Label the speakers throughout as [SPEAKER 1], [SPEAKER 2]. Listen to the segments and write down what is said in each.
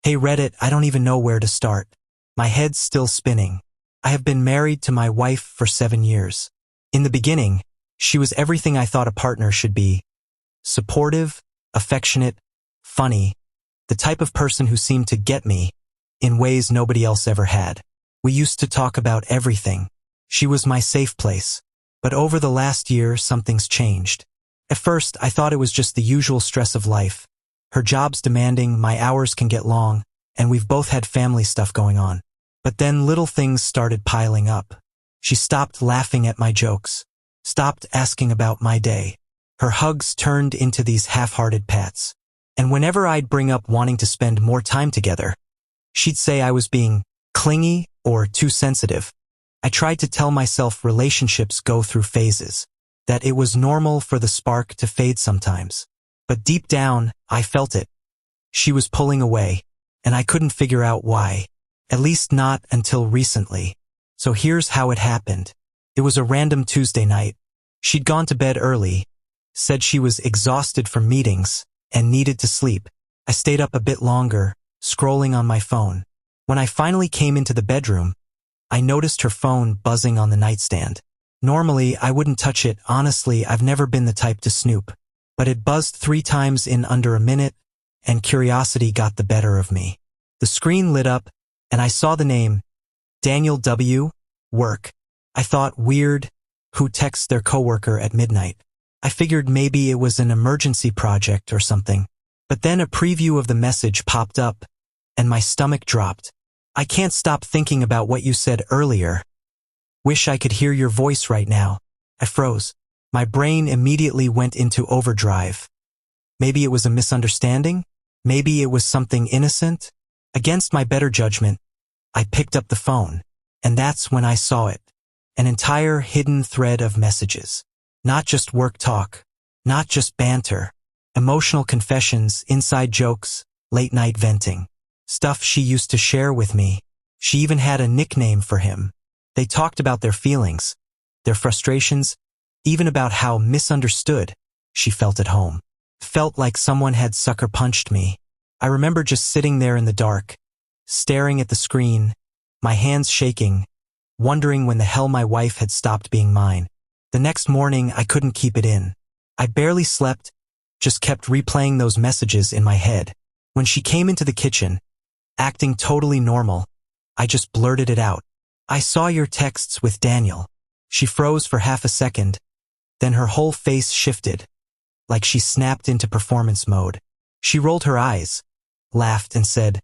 [SPEAKER 1] Hey Reddit, I don't even know where to start. My head's still spinning. I have been married to my wife for 7 years. In the beginning, she was everything I thought a partner should be. Supportive, affectionate, funny, the type of person who seemed to get me in ways nobody else ever had. We used to talk about everything. She was my safe place. But over the last year, something's changed. At first, I thought it was just the usual stress of life. Her job's demanding, my hours can get long, and we've both had family stuff going on. But then little things started piling up. She stopped laughing at my jokes, stopped asking about my day. Her hugs turned into these half-hearted pats. And whenever I'd bring up wanting to spend more time together, she'd say I was being clingy or too sensitive. I tried to tell myself relationships go through phases, that it was normal for the spark to fade sometimes. But deep down, I felt it. She was pulling away, and I couldn't figure out why. At least not until recently. So here's how it happened. It was a random Tuesday night. She'd gone to bed early, said she was exhausted from meetings, and needed to sleep. I stayed up a bit longer, scrolling on my phone. When I finally came into the bedroom, I noticed her phone buzzing on the nightstand. Normally, I wouldn't touch it. Honestly, I've never been the type to snoop. But it buzzed 3 times in under a minute, and curiosity got the better of me. The screen lit up, and I saw the name, Daniel W. Work. I thought, weird, who texts their coworker at midnight? I figured maybe it was an emergency project or something. But then a preview of the message popped up, and my stomach dropped. I can't stop thinking about what you said earlier. Wish I could hear your voice right now. I froze. My brain immediately went into overdrive. Maybe it was a misunderstanding? Maybe it was something innocent? Against my better judgment, I picked up the phone, and that's when I saw it. An entire hidden thread of messages. Not just work talk, not just banter, emotional confessions, inside jokes, late-night venting. Stuff she used to share with me. She even had a nickname for him. They talked about their feelings, their frustrations, even about how misunderstood she felt at home. Felt like someone had sucker punched me. I remember just sitting there in the dark, staring at the screen, my hands shaking, wondering when the hell my wife had stopped being mine. The next morning, I couldn't keep it in. I barely slept, just kept replaying those messages in my head. When she came into the kitchen, acting totally normal, I just blurted it out. I saw your texts with Daniel. She froze for half a second, then her whole face shifted, like she snapped into performance mode. She rolled her eyes, laughed, and said,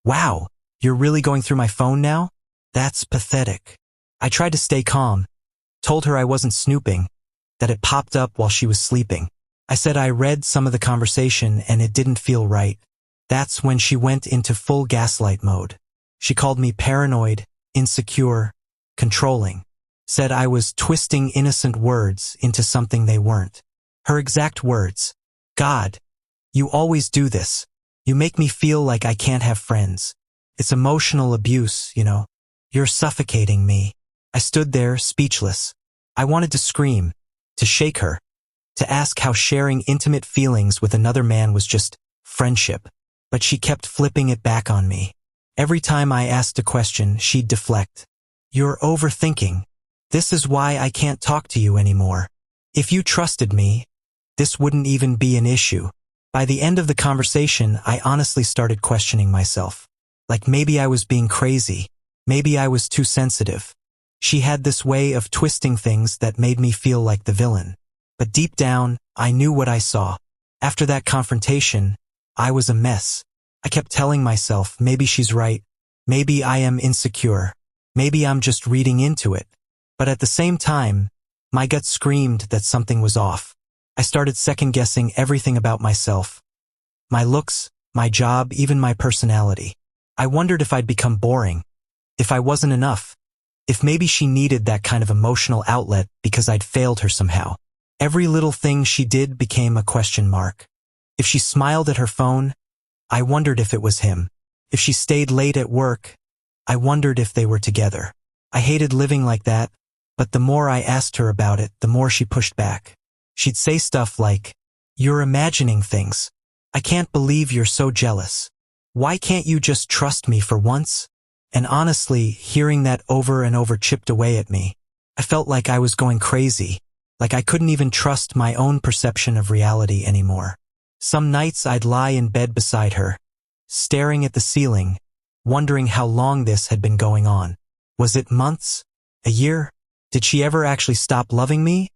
[SPEAKER 1] "Wow, you're really going through my phone now? That's pathetic." I tried to stay calm, told her I wasn't snooping, that it popped up while she was sleeping. I said I read some of the conversation and it didn't feel right. That's when she went into full gaslight mode. She called me paranoid, insecure, controlling. Said I was twisting innocent words into something they weren't. Her exact words, "God, you always do this. You make me feel like I can't have friends. It's emotional abuse, you know. You're suffocating me." I stood there, speechless. I wanted to scream, to shake her, to ask how sharing intimate feelings with another man was just friendship. But she kept flipping it back on me. Every time I asked a question, she'd deflect. "You're overthinking. This is why I can't talk to you anymore. If you trusted me, this wouldn't even be an issue." By the end of the conversation, I honestly started questioning myself. Like maybe I was being crazy. Maybe I was too sensitive. She had this way of twisting things that made me feel like the villain. But deep down, I knew what I saw. After that confrontation, I was a mess. I kept telling myself, maybe she's right. Maybe I am insecure. Maybe I'm just reading into it. But at the same time, my gut screamed that something was off. I started second-guessing everything about myself. My looks, my job, even my personality. I wondered if I'd become boring. If I wasn't enough. If maybe she needed that kind of emotional outlet because I'd failed her somehow. Every little thing she did became a question mark. If she smiled at her phone, I wondered if it was him. If she stayed late at work, I wondered if they were together. I hated living like that, but the more I asked her about it, the more she pushed back. She'd say stuff like, "You're imagining things. I can't believe you're so jealous." Why can't you just trust me for once? And honestly, hearing that over and over chipped away at me. I felt like I was going crazy, like I couldn't even trust my own perception of reality anymore. Some nights I'd lie in bed beside her, staring at the ceiling, wondering how long this had been going on. Was it months? A year? Did she ever actually stop loving me?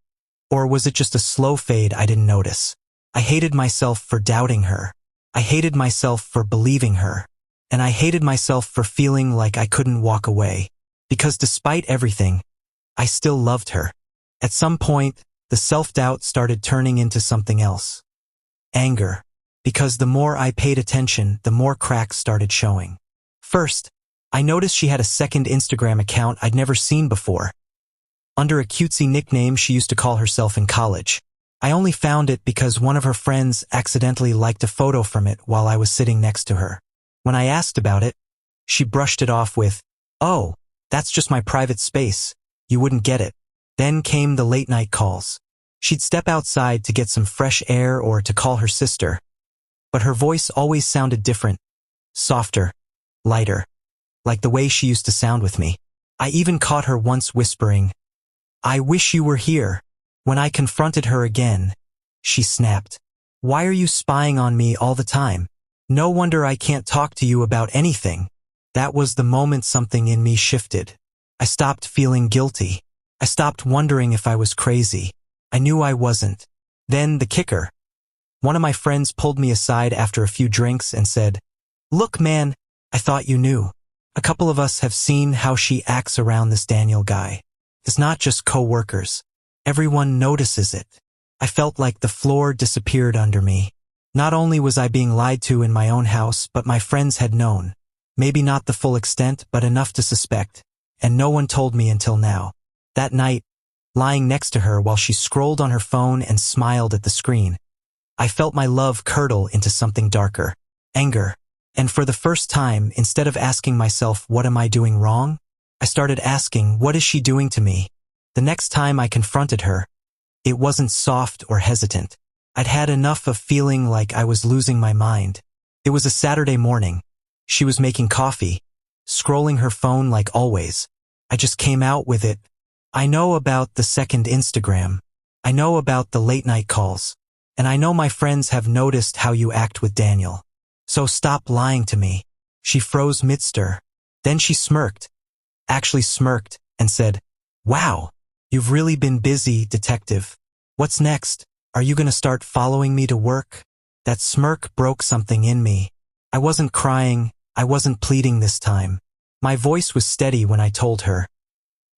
[SPEAKER 1] Or was it just a slow fade I didn't notice? I hated myself for doubting her. I hated myself for believing her. And I hated myself for feeling like I couldn't walk away. Because despite everything, I still loved her. At some point, the self-doubt started turning into something else. Anger. Because the more I paid attention, the more cracks started showing. First, I noticed she had a second Instagram account I'd never seen before. Under a cutesy nickname she used to call herself in college. I only found it because one of her friends accidentally liked a photo from it while I was sitting next to her. When I asked about it, she brushed it off with, "Oh, that's just my private space. You wouldn't get it." Then came the late-night calls. She'd step outside to get some fresh air or to call her sister. But her voice always sounded different, softer, lighter, like the way she used to sound with me. I even caught her once whispering, "I wish you were here." When I confronted her again, she snapped, "Why are you spying on me all the time? No wonder I can't talk to you about anything." That was the moment something in me shifted. I stopped feeling guilty. I stopped wondering if I was crazy. I knew I wasn't. Then the kicker. One of my friends pulled me aside after a few drinks and said, "Look, man, I thought you knew. A couple of us have seen how she acts around this Daniel guy. It's not just co-workers. Everyone notices it." I felt like the floor disappeared under me. Not only was I being lied to in my own house, but my friends had known. Maybe not the full extent, but enough to suspect. And no one told me until now. That night, lying next to her while she scrolled on her phone and smiled at the screen, I felt my love curdle into something darker. Anger. And for the first time, instead of asking myself, what am I doing wrong? I started asking, what is she doing to me? The next time I confronted her, it wasn't soft or hesitant. I'd had enough of feeling like I was losing my mind. It was a Saturday morning. She was making coffee, scrolling her phone like always. I just came out with it. "I know about the second Instagram. I know about the late-night calls. And I know my friends have noticed how you act with Daniel. So stop lying to me." She froze mid-stir. Then she smirked, actually smirked, and said, "Wow, you've really been busy, detective. What's next? Are you gonna start following me to work?" That smirk broke something in me. I wasn't crying. I wasn't pleading this time. My voice was steady when I told her,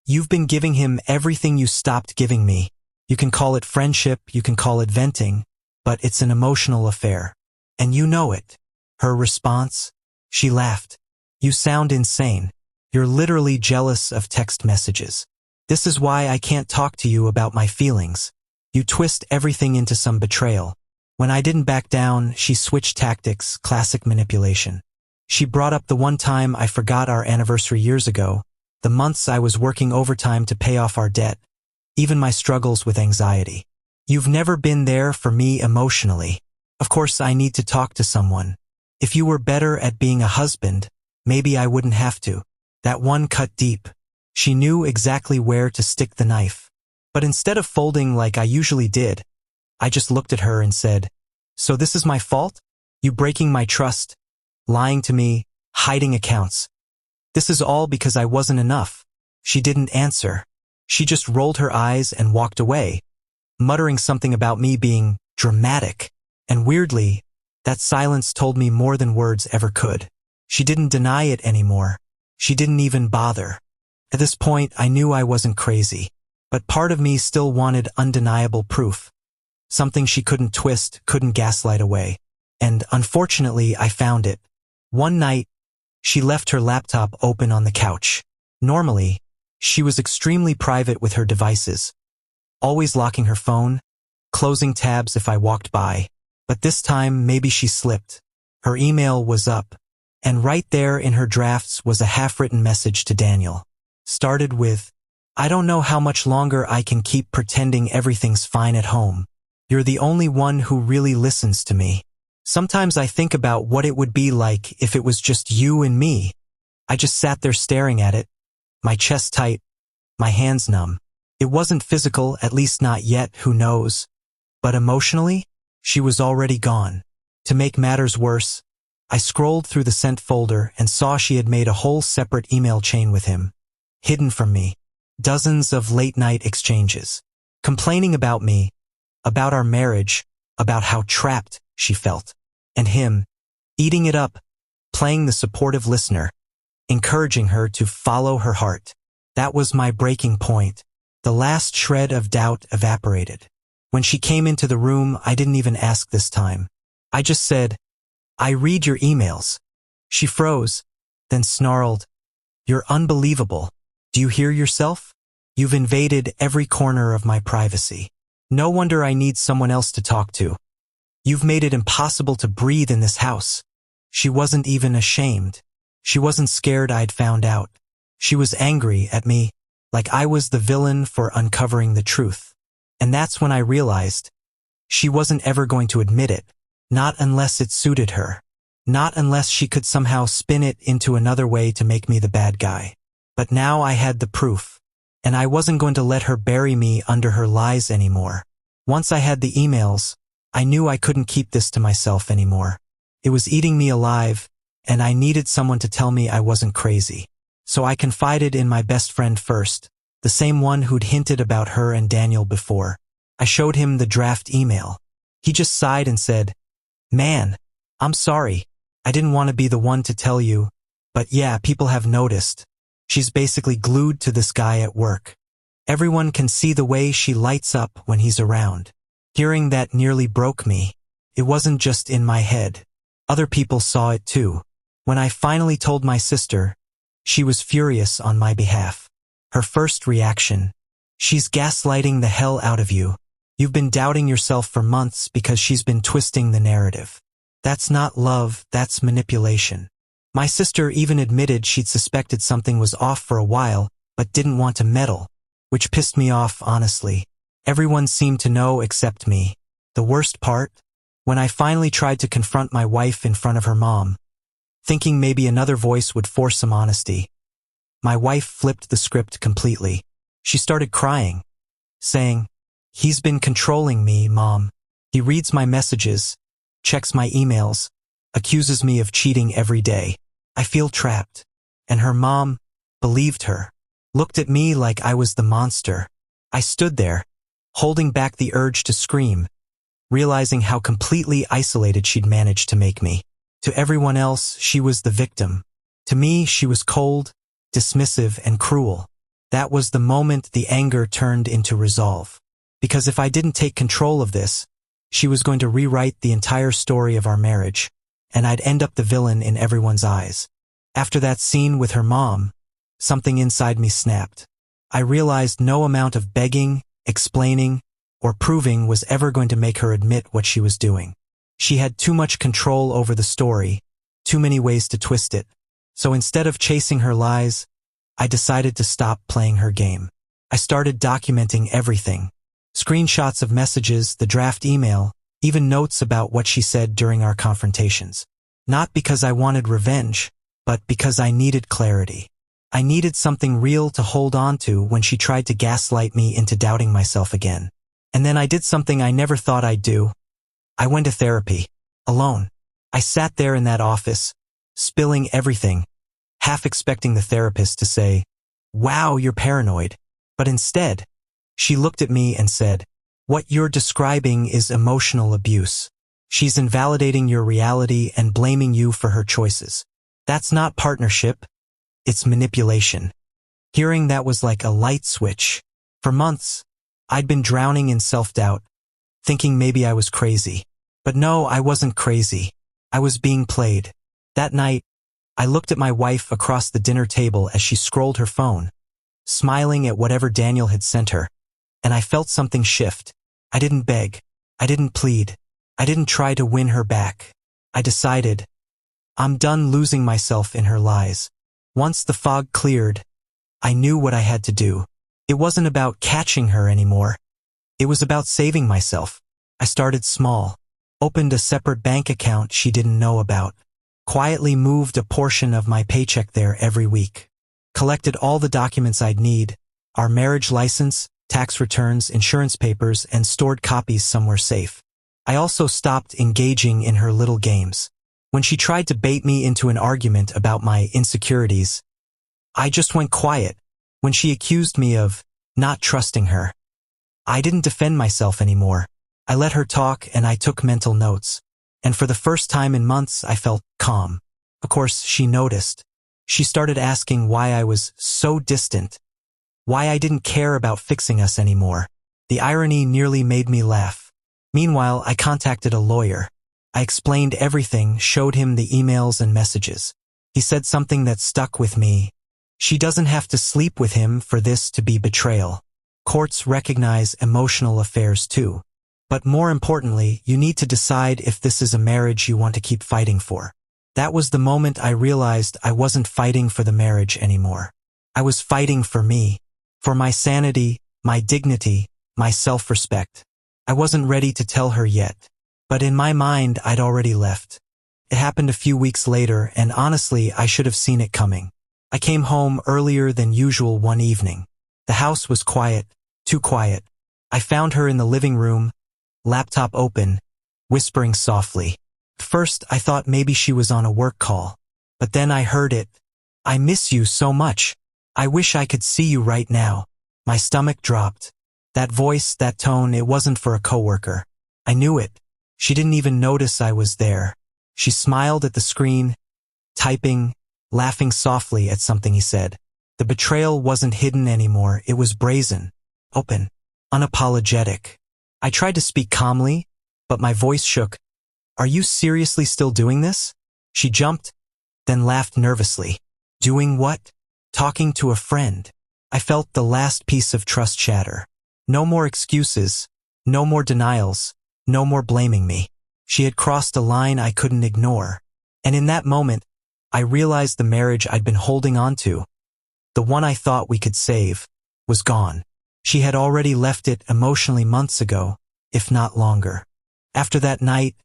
[SPEAKER 1] "You've been giving him everything you stopped giving me. You can call it friendship, you can call it venting, but it's an emotional affair. And you know it." Her response? She laughed. "You sound insane. You're literally jealous of text messages. This is why I can't talk to you about my feelings. You twist everything into some betrayal." When I didn't back down, she switched tactics, classic manipulation. She brought up the one time I forgot our anniversary years ago, the months I was working overtime to pay off our debt, even my struggles with anxiety. "You've never been there for me emotionally. Of course I need to talk to someone. If you were better at being a husband, maybe I wouldn't have to." That one cut deep. She knew exactly where to stick the knife. But instead of folding like I usually did, I just looked at her and said, "So this is my fault? You breaking my trust, lying to me, hiding accounts. This is all because I wasn't enough." She didn't answer. She just rolled her eyes and walked away, muttering something about me being dramatic. And weirdly, that silence told me more than words ever could. She didn't deny it anymore. She didn't even bother. At this point, I knew I wasn't crazy, but part of me still wanted undeniable proof. Something she couldn't twist, couldn't gaslight away. And unfortunately, I found it. One night, she left her laptop open on the couch. Normally, she was extremely private with her devices, always locking her phone, closing tabs if I walked by. But this time, maybe she slipped. Her email was up, and right there in her drafts was a half-written message to Daniel. Started with, "I don't know how much longer I can keep pretending everything's fine at home. You're the only one who really listens to me. Sometimes I think about what it would be like if it was just you and me. I just sat there staring at it, my chest tight, my hands numb. It wasn't physical, at least not yet, who knows. But emotionally, she was already gone. To make matters worse, I scrolled through the sent folder and saw she had made a whole separate email chain with him, hidden from me. Dozens of late-night exchanges. Complaining about me, about our marriage, about how trapped she felt. And him, eating it up, playing the supportive listener, encouraging her to follow her heart. That was my breaking point. The last shred of doubt evaporated. When she came into the room, I didn't even ask this time. I just said, "I read your emails." She froze, then snarled, "You're unbelievable. Do you hear yourself? You've invaded every corner of my privacy. No wonder I need someone else to talk to. You've made it impossible to breathe in this house." She wasn't even ashamed. She wasn't scared I'd found out. She was angry at me, like I was the villain for uncovering the truth. And that's when I realized she wasn't ever going to admit it, not unless it suited her, not unless she could somehow spin it into another way to make me the bad guy. But now I had the proof, and I wasn't going to let her bury me under her lies anymore. Once I had the emails, I knew I couldn't keep this to myself anymore. It was eating me alive, and I needed someone to tell me I wasn't crazy. So I confided in my best friend first, the same one who'd hinted about her and Daniel before. I showed him the draft email. He just sighed and said, "Man, I'm sorry. I didn't want to be the one to tell you, but yeah, people have noticed. She's basically glued to this guy at work. Everyone can see the way she lights up when he's around." Hearing that nearly broke me. It wasn't just in my head. Other people saw it too. When I finally told my sister, she was furious on my behalf. Her first reaction, "She's gaslighting the hell out of you. You've been doubting yourself for months because she's been twisting the narrative. That's not love, that's manipulation." My sister even admitted she'd suspected something was off for a while, but didn't want to meddle, which pissed me off, honestly. Everyone seemed to know except me. The worst part? When I finally tried to confront my wife in front of her mom, thinking maybe another voice would force some honesty, my wife flipped the script completely. She started crying, saying, "He's been controlling me, Mom. He reads my messages, checks my emails, accuses me of cheating every day. I feel trapped." And her mom believed her, looked at me like I was the monster. I stood there, holding back the urge to scream, realizing how completely isolated she'd managed to make me. To everyone else, she was the victim. To me, she was cold, dismissive, and cruel. That was the moment the anger turned into resolve. Because if I didn't take control of this, she was going to rewrite the entire story of our marriage, and I'd end up the villain in everyone's eyes. After that scene with her mom, something inside me snapped. I realized no amount of begging, explaining, or proving was ever going to make her admit what she was doing. She had too much control over the story, too many ways to twist it. So instead of chasing her lies, I decided to stop playing her game. I started documenting everything. Screenshots of messages, the draft email, even notes about what she said during our confrontations. Not because I wanted revenge, but because I needed clarity. I needed something real to hold on to when she tried to gaslight me into doubting myself again. And then I did something I never thought I'd do. I went to therapy, alone. I sat there in that office, spilling everything, half expecting the therapist to say, "Wow, you're paranoid." But instead, she looked at me and said, "What you're describing is emotional abuse. She's invalidating your reality and blaming you for her choices. That's not partnership, it's manipulation." Hearing that was like a light switch. For months, I'd been drowning in self-doubt, thinking maybe I was crazy. But no, I wasn't crazy. I was being played. That night, I looked at my wife across the dinner table as she scrolled her phone, smiling at whatever Daniel had sent her, and I felt something shift. I didn't beg. I didn't plead. I didn't try to win her back. I decided, I'm done losing myself in her lies. Once the fog cleared, I knew what I had to do. It wasn't about catching her anymore. It was about saving myself. I started small. opened a separate bank account she didn't know about, quietly moved a portion of my paycheck there every week, collected all the documents I'd need, our marriage license, tax returns, insurance papers, and stored copies somewhere safe. I also stopped engaging in her little games. When she tried to bait me into an argument about my insecurities, I just went quiet. When she accused me of not trusting her, I didn't defend myself anymore. I let her talk and I took mental notes. And for the first time in months, I felt calm. Of course, she noticed. She started asking why I was so distant, why I didn't care about fixing us anymore. The irony nearly made me laugh. Meanwhile, I contacted a lawyer. I explained everything, showed him the emails and messages. He said something that stuck with me. She doesn't have to sleep with him for this to be betrayal. Courts recognize emotional affairs too. But more importantly, you need to decide if this is a marriage you want to keep fighting for. That was the moment I realized I wasn't fighting for the marriage anymore. I was fighting for me, for my sanity, my dignity, my self-respect. I wasn't ready to tell her yet, but in my mind I'd already left. It happened a few weeks later, and honestly, I should have seen it coming. I came home earlier than usual one evening. The house was quiet, too quiet. I found her in the living room, laptop open, whispering softly. First, I thought maybe she was on a work call, but then I heard it. "I miss you so much. I wish I could see you right now." My stomach dropped. That voice, that tone, it wasn't for a coworker. I knew it. She didn't even notice I was there. She smiled at the screen, typing, laughing softly at something he said. The betrayal wasn't hidden anymore, it was brazen, open, unapologetic. I tried to speak calmly, but my voice shook. "Are you seriously still doing this?" She jumped, then laughed nervously. "Doing what?" "Talking to a friend." I felt the last piece of trust shatter. No more excuses, no more denials, no more blaming me. She had crossed a line I couldn't ignore. And in that moment, I realized the marriage I'd been holding on to, the one I thought we could save, was gone. She had already left it emotionally months ago, if not longer. After that night,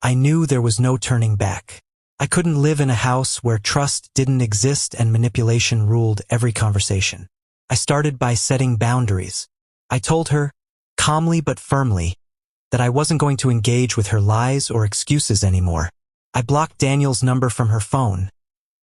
[SPEAKER 1] I knew there was no turning back. I couldn't live in a house where trust didn't exist and manipulation ruled every conversation. I started by setting boundaries. I told her, calmly but firmly, that I wasn't going to engage with her lies or excuses anymore. I blocked Daniel's number from her phone.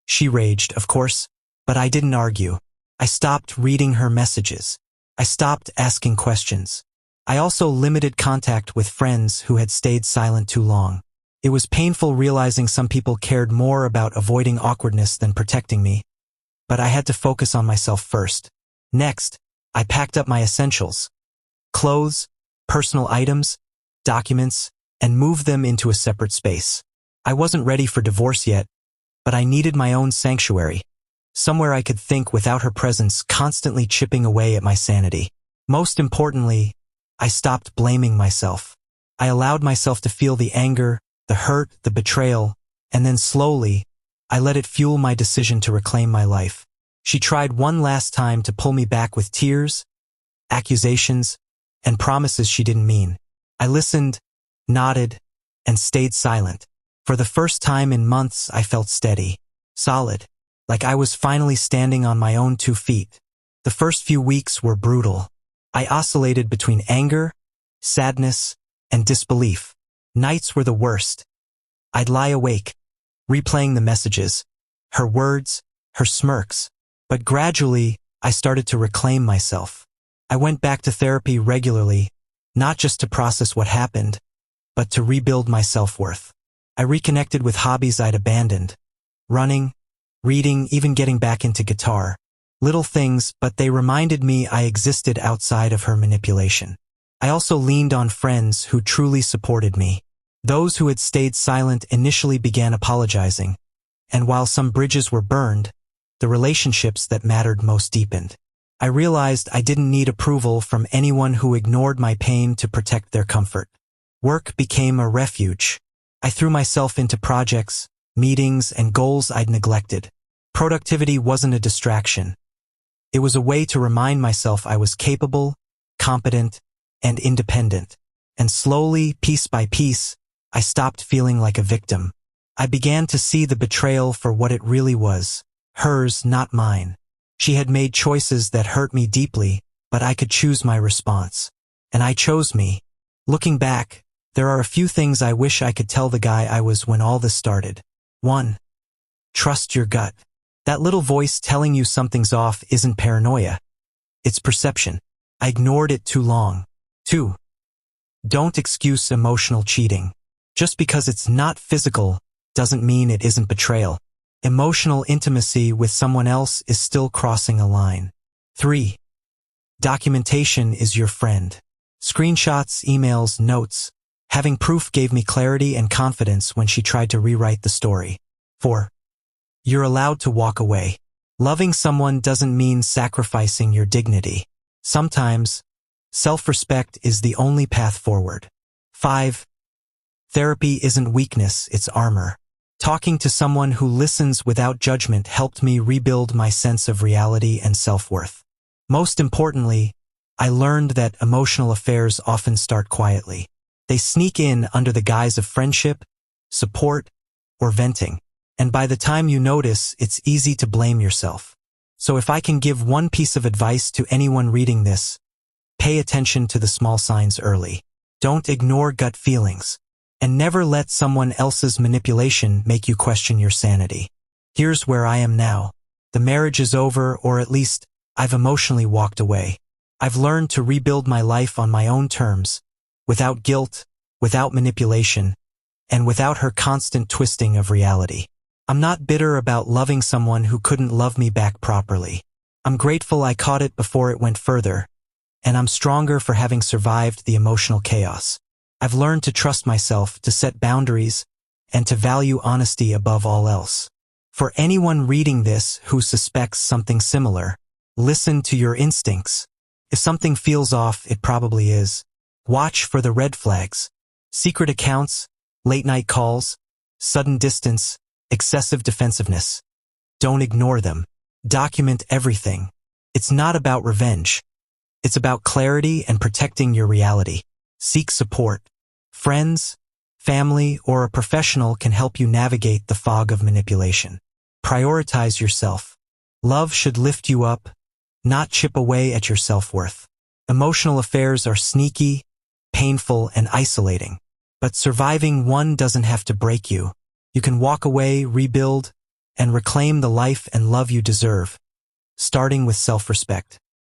[SPEAKER 1] She raged, of course, but I didn't argue. I stopped reading her messages. I stopped asking questions. I also limited contact with friends who had stayed silent too long. It was painful realizing some people cared more about avoiding awkwardness than protecting me. But I had to focus on myself first. Next, I packed up my essentials, clothes, personal items, documents, and moved them into a separate space. I wasn't ready for divorce yet, but I needed my own sanctuary, somewhere I could think without her presence constantly chipping away at my sanity. Most importantly, I stopped blaming myself. I allowed myself to feel the anger, the hurt, the betrayal, and then slowly, I let it fuel my decision to reclaim my life. She tried one last time to pull me back with tears, accusations, and promises she didn't mean. I listened, nodded, and stayed silent. For the first time in months, I felt steady, solid, like I was finally standing on my own 2 feet. The first few weeks were brutal. I oscillated between anger, sadness, and disbelief. Nights were the worst. I'd lie awake, replaying the messages, her words, her smirks. But gradually, I started to reclaim myself. I went back to therapy regularly, not just to process what happened, but to rebuild my self-worth. I reconnected with hobbies I'd abandoned, running, reading, even getting back into guitar. Little things, but they reminded me I existed outside of her manipulation. I also leaned on friends who truly supported me. Those who had stayed silent initially began apologizing, and while some bridges were burned, the relationships that mattered most deepened. I realized I didn't need approval from anyone who ignored my pain to protect their comfort. Work became a refuge. I threw myself into projects, meetings, and goals I'd neglected. Productivity wasn't a distraction. It was a way to remind myself I was capable, competent, and independent. And slowly, piece by piece, I stopped feeling like a victim. I began to see the betrayal for what it really was. Hers, not mine. She had made choices that hurt me deeply, but I could choose my response. And I chose me. Looking back, there are a few things I wish I could tell the guy I was when all this started. 1. Trust your gut. That little voice telling you something's off isn't paranoia. It's perception. I ignored it too long. 2. Don't excuse emotional cheating. Just because it's not physical doesn't mean it isn't betrayal. Emotional intimacy with someone else is still crossing a line. 3. Documentation is your friend. Screenshots, emails, notes. Having proof gave me clarity and confidence when she tried to rewrite the story. 4. You're allowed to walk away. Loving someone doesn't mean sacrificing your dignity. Sometimes, self-respect is the only path forward. 5. Therapy isn't weakness, it's armor. Talking to someone who listens without judgment helped me rebuild my sense of reality and self-worth. Most importantly, I learned that emotional affairs often start quietly. They sneak in under the guise of friendship, support, or venting. And by the time you notice, it's easy to blame yourself. So if I can give one piece of advice to anyone reading this, pay attention to the small signs early. Don't ignore gut feelings. And never let someone else's manipulation make you question your sanity. Here's where I am now. The marriage is over, or at least, I've emotionally walked away. I've learned to rebuild my life on my own terms, without guilt, without manipulation, and without her constant twisting of reality. I'm not bitter about loving someone who couldn't love me back properly. I'm grateful I caught it before it went further, and I'm stronger for having survived the emotional chaos. I've learned to trust myself, to set boundaries, and to value honesty above all else. For anyone reading this who suspects something similar, listen to your instincts. If something feels off, it probably is. Watch for the red flags. Secret accounts, late-night calls, sudden distance, excessive defensiveness. Don't ignore them. Document everything. It's not about revenge. It's about clarity and protecting your reality. Seek support. Friends, family, or a professional can help you navigate the fog of manipulation. Prioritize yourself. Love should lift you up, not chip away at your self-worth. Emotional affairs are sneaky, painful, and isolating. But surviving one doesn't have to break you. You can walk away, rebuild, and reclaim the life and love you deserve, starting with self-respect.